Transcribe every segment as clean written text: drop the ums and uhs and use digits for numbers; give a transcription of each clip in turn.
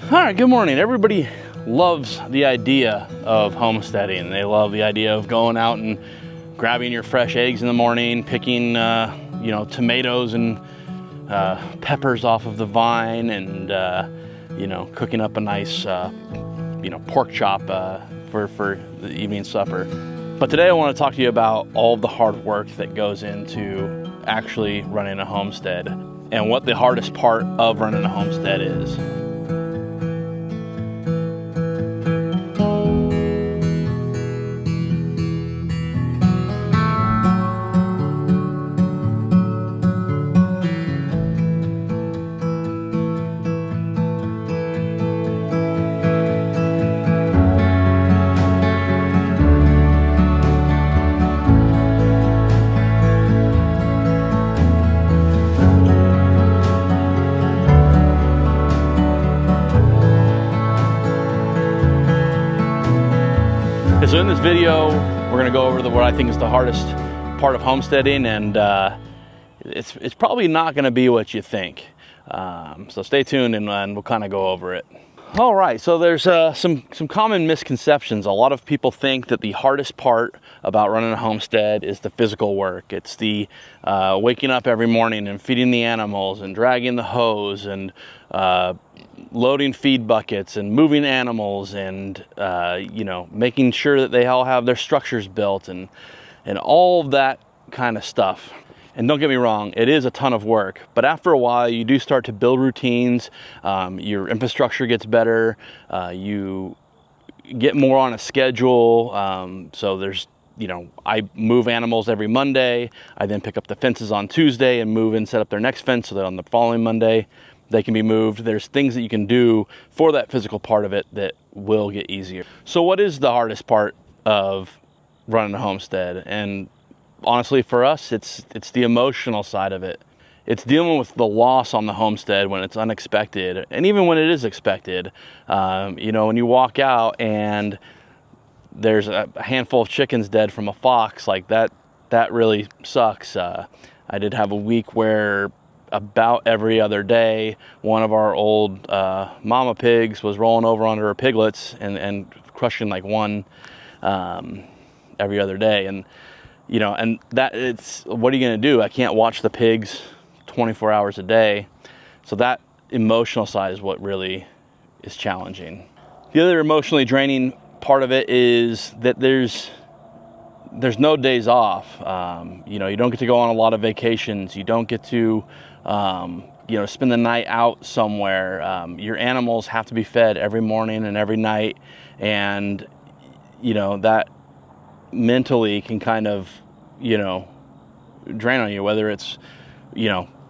All right, good morning. Everybody loves the idea of homesteading. They love the idea of going out and grabbing your fresh eggs in the morning, picking, tomatoes and peppers off of the vine, and cooking up a nice, pork chop for the evening supper. But today I want to talk to you about all of the hard work that goes into actually running a homestead and what the hardest part of running a homestead is. So in this video, we're going to go over what I think is the hardest part of homesteading, and it's probably not going to be what you think. So stay tuned and we'll kind of go over it. All right, so there's some common misconceptions. A lot of people think that the hardest part about running a homestead is the physical work. It's the waking up every morning and feeding the animals and dragging the hose and loading feed buckets and moving animals and making sure that they all have their structures built and all of that kind of stuff. And don't get me wrong, it is a ton of work, but after a while you do start to build routines. Your infrastructure gets better, you get more on a schedule. So there's, I move animals every Monday. I then pick up the fences on Tuesday and move and set up their next fence so that on the following Monday they can be moved. There's things that you can do for that physical part of it that will get easier. So what is the hardest part of running a homestead? And honestly, for us, it's the emotional side of it. It's dealing with the loss on the homestead when it's unexpected, and even when it is expected. When you walk out and there's a handful of chickens dead from a fox, like that really sucks. I did have a week where about every other day, one of our old mama pigs was rolling over onto her piglets and crushing like one every other day. And that it's, what are you going to do? I can't watch the pigs 24 hours a day. So that emotional side is what really is challenging. The other emotionally draining part of it is that there's no days off. You don't get to go on a lot of vacations. You don't get to, spend the night out somewhere. Your animals have to be fed every morning and every night. And, that mentally can kind of, drain on you, whether it's,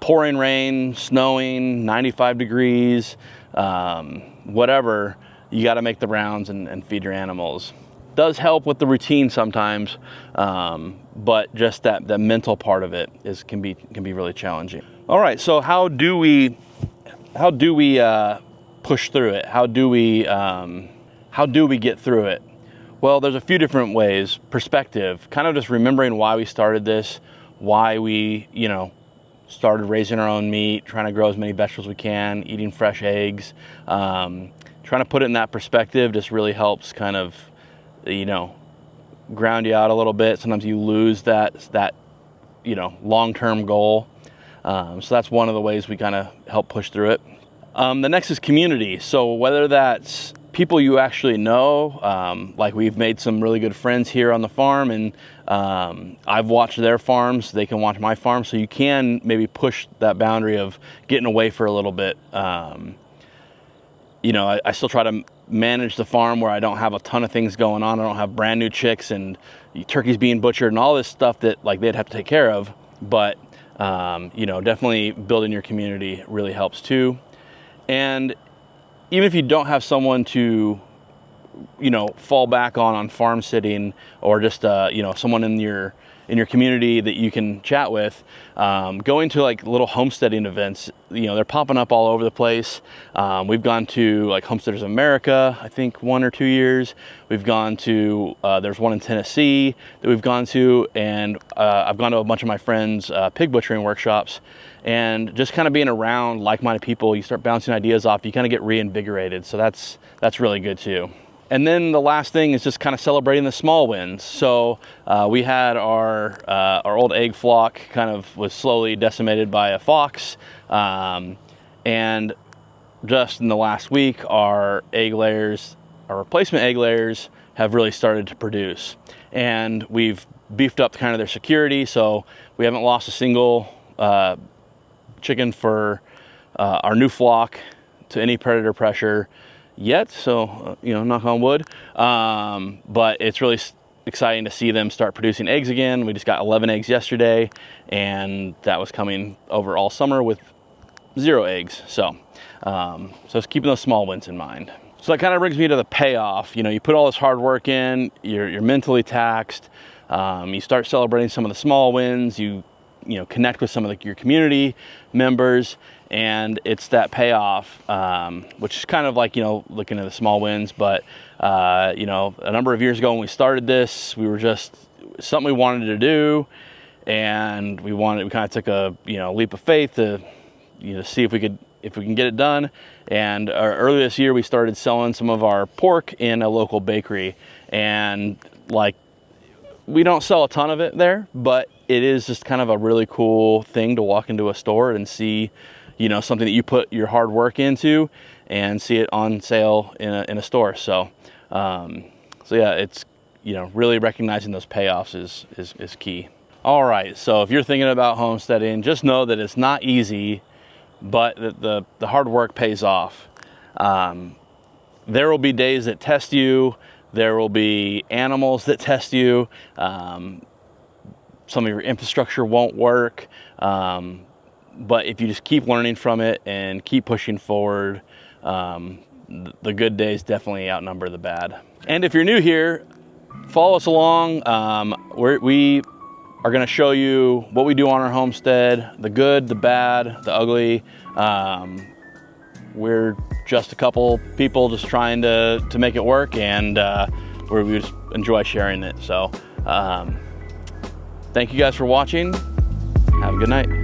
pouring rain, snowing, 95 degrees, whatever. You got to make the rounds and feed your animals. Does help with the routine sometimes, but just that mental part of it can be really challenging. All right, so how do we push through it? How do we get through it? Well, there's a few different ways. Perspective, kind of just remembering why we started this, why we started raising our own meat, trying to grow as many vegetables as we can, eating fresh eggs. Trying to put it in that perspective just really helps kind of, ground you out a little bit. Sometimes you lose that long-term goal. So that's one of the ways we kind of help push through it. The next is community. So whether that's people you actually know, like we've made some really good friends here on the farm, and I've watched their farms, they can watch my farm, so you can maybe push that boundary of getting away for a little bit. I still try to manage the farm where I don't have a ton of things going on. I don't have brand new chicks and turkeys being butchered and all this stuff that like they'd have to take care of. But, definitely building your community really helps too. And even if you don't have someone to, fall back on farm sitting, or just, someone in in your community that you can chat with. Going to like little homesteading events, you know, they're popping up all over the place. We've gone to like Homesteaders of America, I think 1 or 2 years. We've gone to, there's one in Tennessee that we've gone to, and I've gone to a bunch of my friends' pig butchering workshops. And just kind of being around like-minded people, you start bouncing ideas off, you kind of get reinvigorated. So that's really good too. And then the last thing is just kind of celebrating the small wins. So we had our old egg flock kind of was slowly decimated by a fox. And just in the last week, our egg layers, our replacement egg layers have really started to produce. And we've beefed up kind of their security. So we haven't lost a single chicken for our new flock to any predator pressure yet, so you know, knock on wood. But it's really exciting to see them start producing eggs again. We just got 11 eggs yesterday, and that was coming over all summer with 0 eggs. So it's keeping those small wins in mind. So that kind of brings me to the payoff. You know, you put all this hard work in, you're mentally taxed, you start celebrating some of the small wins, you know, connect with some of your community members, and it's that payoff, which is kind of like, you know, looking at the small wins. But you know, a number of years ago when we started this, we were just something we wanted to do, and we kind of took a, you know, leap of faith to, you know, see if we can get it done. And earlier this year we started selling some of our pork in a local bakery, and like, we don't sell a ton of it there, but it is just kind of a really cool thing to walk into a store and see, you know, something that you put your hard work into and see it on sale in a store. So yeah, it's, you know, really recognizing those payoffs is key. All right, so if you're thinking about homesteading, just know that it's not easy, but the hard work pays off. There will be days that test you. There will be animals that test you. Some of your infrastructure won't work. But if you just keep learning from it and keep pushing forward, the good days definitely outnumber the bad. And if you're new here, follow us along. We are gonna show you what we do on our homestead, the good, the bad, the ugly. We're just a couple people just trying to make it work, and we just enjoy sharing it. So thank you guys for watching. Have a good night.